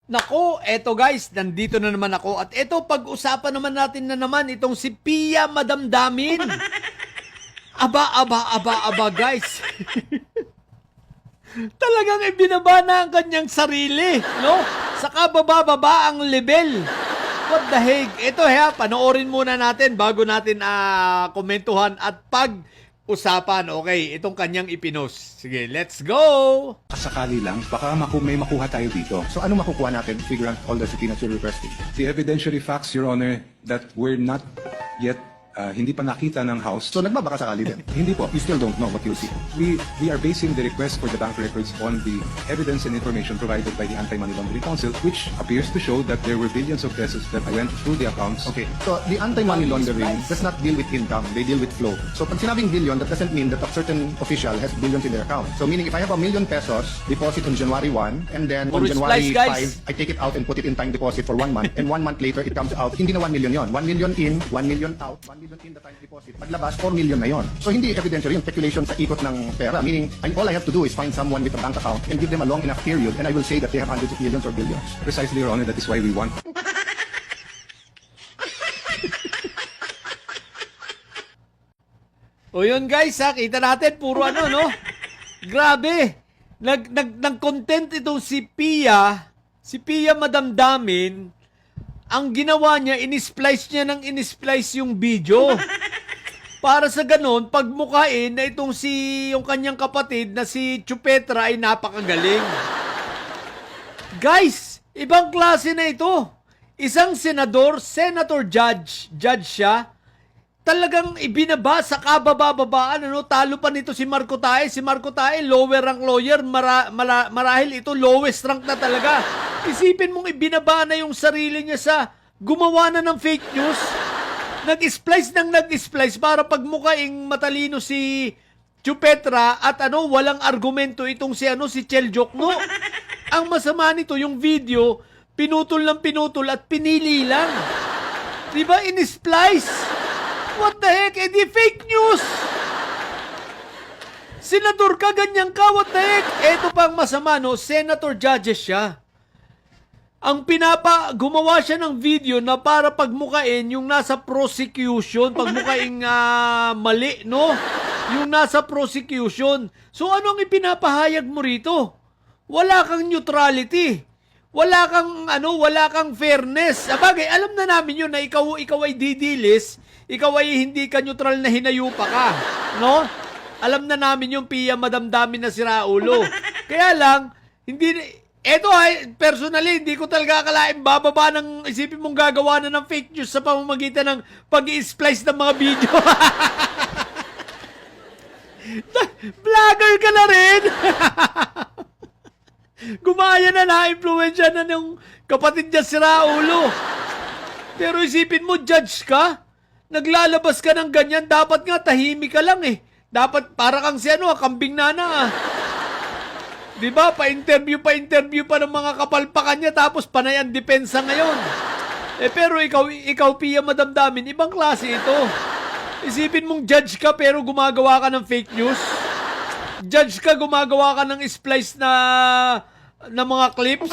Nako, eto guys, nandito na naman ako. At eto, pag-usapan naman natin na naman itong si Pia Madamdamin. Aba guys. Talagang ibinaba na ang kanyang sarili, no? Saka baba ang level. What the heck? Ito panoorin muna natin bago natin komentuhan at pag-usapan. Okay, itong kanyang ipinost. Sige, let's go! Kasakali lang, baka may makuha tayo dito. So ano makukuha natin figure out all the subpoenas you're requesting? The evidentiary facts, Your Honor, that we're not yet, hindi pa nakita ng House. So nagbabaka sakali din? Hindi po. You still don't know what you see? We are basing the request for the bank records on the evidence and information provided by the Anti-Money Laundering Council, which appears to show that there were billions of pesos that went through the accounts. Okay, so the anti-money laundering does not deal with income, they deal with flow. So pag sinabing billion, that doesn't mean that a certain official has billions in their account. So meaning if I have $1 million deposit on January 1, and then on Puro January splice, guys. 5, I take it out and put it in time deposit for 1 month, and 1 month later it comes out, hindi na 1 million yon. 1 million in, 1 million out, 1 million in the time deposit. Paglabas, 4 million na yon. So hindi evidentiary yun, speculation sa ikot ng pera. Meaning, all I have to do is find someone with a bank account and give them a long enough period, and I will say that they have hundreds of millions or billions. Precisely, Your Honor, that is why we want. O yun guys, kita natin, puro no? Grabe! Nag-content itong si Pia Madamdamin. Ang ginawa niya, in-splice niya ng in-splice yung video. Para sa ganon, pagmukain na yung kanyang kapatid na si Chupetra ay napakagaling. Guys, ibang klase na ito. Isang senador, judge siya, talagang ibinaba sa kababa-babaan, talo pa nito si Marco Tae. Si Marco Tae, lower rank lawyer, marahil ito lowest rank na talaga. Isipin mong ibinaba na yung sarili niya sa gumawa na ng fake news. Nag-splice para pagmukaing matalino si Chupetra at walang argumento itong si Chel Jokno. Ang masama nito, yung video, pinutol at pinili lang. Diba, in-splice? What the heck? Di fake news! Senador ka, ganyan ka, what the heck? Eto pang masama, senator judges siya. Gumawa siya ng video na para pagmukain yung nasa prosecution, pagmukaing mali, no? Yung nasa prosecution. So, anong ipinapahayag mo rito? Wala kang neutrality. Wala kang fairness. Sabagay, alam na namin yun na ikaw ay didilis, ikaw ay hindi ka neutral na hinayupa ka, no? Alam na namin yung Pia Madamdamin na sira ulo. Kaya lang, personally, hindi ko talaga akalain bababa ng isipin mong gagawa na ng fake news sa pamamagitan ng pag-i-splice ng mga video. Vlogger ka na rin! Gumaya na-influensya na ng kapatid niya si Raulo. Pero isipin mo, judge ka? Naglalabas ka ng ganyan, dapat nga tahimik ka lang eh. Dapat para kang kambing nana. Diba? Pa-interview pa ng mga kapalpakan niya, tapos panay ang depensa ngayon. Pero ikaw Pia Madamdamin, ibang klase ito. Isipin mong judge ka pero gumagawa ka ng fake news. Judge ka, gumagawa ka ng splice na mga clips.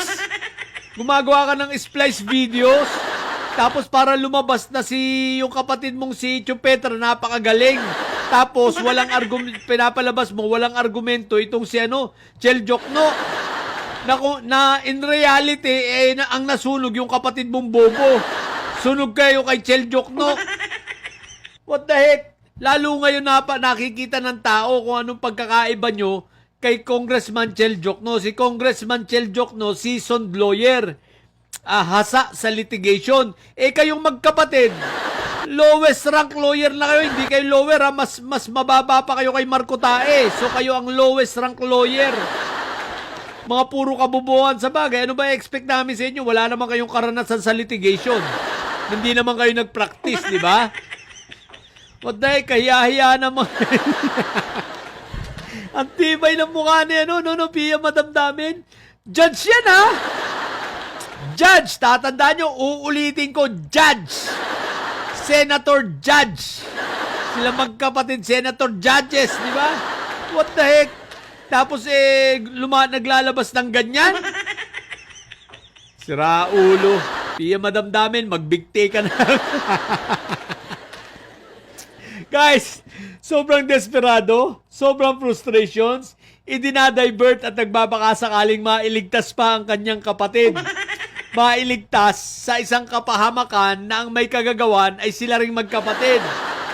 Gumagawa ka ng splice videos. Tapos para lumabas na yung kapatid mong si Chupetra, napakagaling. Tapos walang pinapalabas mo, walang argumento itong si Chel Jokno. Na in reality, ang nasunog yung kapatid mong bobo. Sunog kayo kay Chel Jokno. What the heck? Lalo ngayon nakikita ng tao kung anong pagkakaiba nyo kay Congressman Chel Jokno. Si Congressman Chel Jokno, seasoned lawyer. Hasa sa litigation. Kayong magkapatid, lowest rank lawyer na kayo. Hindi kayo lower, mas mababa pa kayo kay Marco Tae. So kayo ang lowest rank lawyer. Mga puro kabubuhan sa bagay. Ano ba expect namin sa inyo? Wala naman kayong karanasan sa litigation. Hindi naman kayo nag-practice, di ba? What the heck, kahiya-hiya naman. Ang tibay ng mukha niya, Pia Madamdamin. Judge yan, ha? Judge, tatandaan nyo, uulitin ko, judge. Senator judge. Sila magkapatid, senator judges, di ba? What the heck? Tapos naglalabas ng ganyan? Sira ulo. Pia madamdamin, magbigti ka na. Guys, sobrang desperado, sobrang frustrations, idinadivert at nagbabaka sakaling mailigtas pa ang kanyang kapatid. Mailigtas sa isang kapahamakan na ang may kagagawan ay sila ring magkapatid.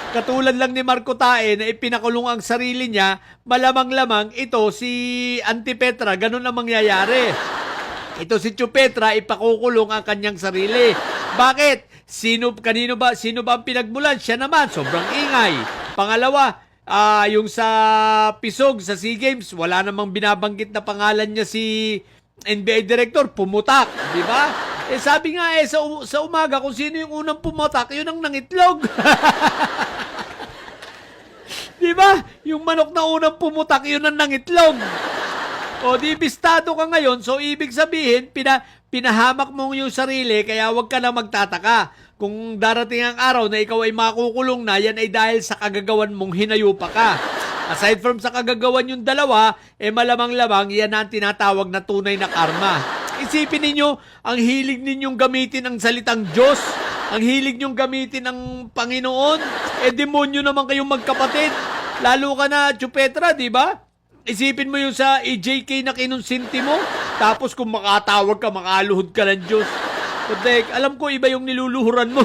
Katulad lang ni Marco Tae na ipinakulong ang sarili niya, malamang-lamang ito si Auntie Petra, ganun ang mangyayari. Ito si Chupetra, ipakukulong ang kanyang sarili. Bakit? Sino ba ang pinagmulan? Siya naman, sobrang ingay. Pangalawa, yung sa Pisog, sa SEA Games, wala namang binabanggit na pangalan niya si NBA Director, pumutak, di ba? Sabi nga sa umaga, kung sino yung unang pumutak, yun ang nangitlog. Di ba? Yung manok na unang pumutak, yun ang nangitlog. O di bistado ka ngayon, so ibig sabihin, pinahamak mo yung sarili, kaya huwag ka na magtataka. Kung darating ang araw na ikaw ay makukulong na, yan ay dahil sa kagagawan mong hinayupa ka. Aside from sa kagagawan yung dalawa, malamang-lamang yan ang tinatawag na tunay na karma. Isipin ninyo, ang hilig ninyong gamitin ang salitang Diyos, ang hilig ninyong gamitin ang Panginoon, demonyo naman kayong magkapatid. Lalo ka na, Chupetra, di ba? Isipin mo yung sa EJK na kinonsinti mo, tapos kung makatawag ka, makaluhod ka ng Diyos. Kutek, alam ko iba yung niluluhuran mo.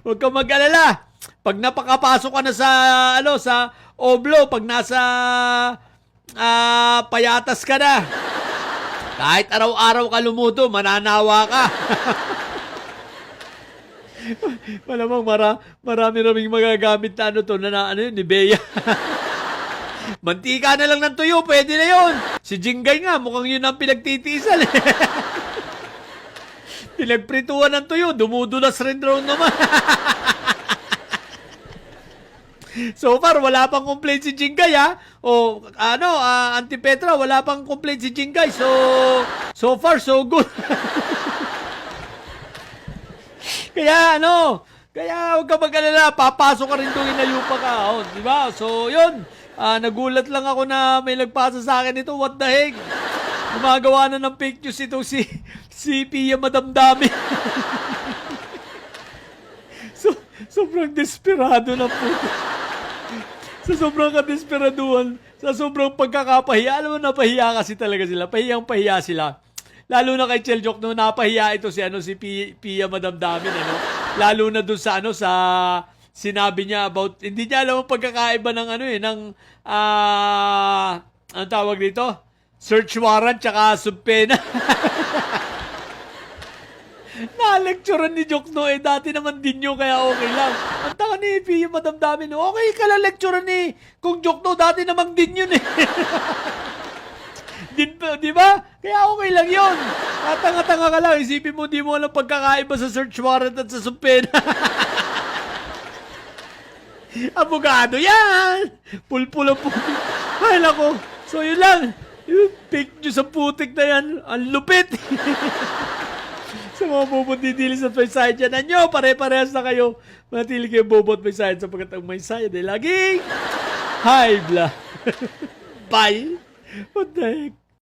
Huwag kang mag-alala. Pag napakapasok ka na sa Oblo, pag nasa payatas ka na, kahit araw-araw ka lumuto, mananawa ka. Malamang marami-raming magagamit na ni Bea. Mantika na lang ng tuyo, pwede na yun. Si Jingay nga, mukhang yun ang pinagtitiisan. Pinagprituan ng tuyo, dumudulas rin raw naman. So far, wala pang complaint si Jingay, ha? O, Auntie Petra, wala pang complaint si Jingay. So far, so good. Kaya huwag ka mag-alala, papasok ka rin doon, inayupa ka. Di ba? So, yun. Nagulat lang ako na may nagpasa sa akin ito. What the heck? Gumagawa na ng fake news ito si Pia Madamdami. Sobrang desperado na po. Sa sobrang kadesperaduhan, sa sobrang pagkakapahiya, alam mo, napahiya kasi talaga sila. Pahiyang-pahiya sila. Lalo na kay Cheljok, no, napahiya ito si Pia Madamdamin, Lalo na dun sa sa sinabi niya about, hindi niya alam ang pagkakaiba ng anong tawag dito? Search warrant tsaka subpena. Na-lecturean ni Jokno, dati naman din nyo, kaya okay lang. Ang tanga ni Pia Madamdamin, okay ka lang lecturean ni kung Jokno, dati naman din yun Di ba? Kaya okay lang yun. Tanga-tanga ka lang. Isipin mo, di mo alam pagkakaiba sa search warrant at sa subpena. Abogado yan! Pulpul ang putik. Ay, nako. So, yun lang. Yung fake news sa putik na yan. Ang lupit. Sa mga bobot didili sa may side dyan, anyo, pare-parehas na kayo. Manatili kayo bobot may side sapagkat ang may side ay laging high blood. Bye! What the heck?